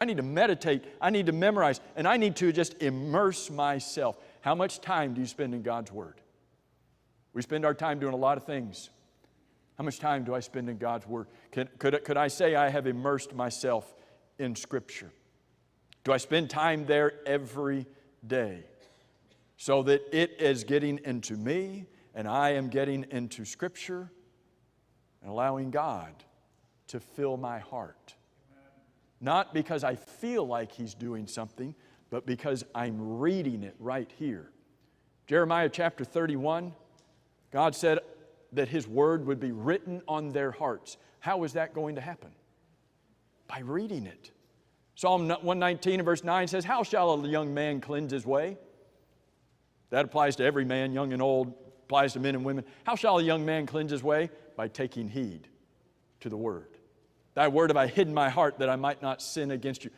I need to meditate. I need to memorize. And I need to just immerse myself. How much time do you spend in God's Word? We spend our time doing a lot of things. How much time do I spend in God's Word? Could I say I have immersed myself in Scripture? Do I spend time there every day so that it is getting into me and I am getting into Scripture and allowing God to fill my heart? Not because I feel like He's doing something, but because I'm reading it right here. Jeremiah chapter 31, God said that His Word would be written on their hearts. How is that going to happen? By reading it. Psalm 119 and verse 9 says, "How shall a young man cleanse his way?" That applies to every man, young and old, applies to men and women. How shall a young man cleanse his way? By taking heed to the Word. Thy word have I hidden in my heart that I might not sin against you.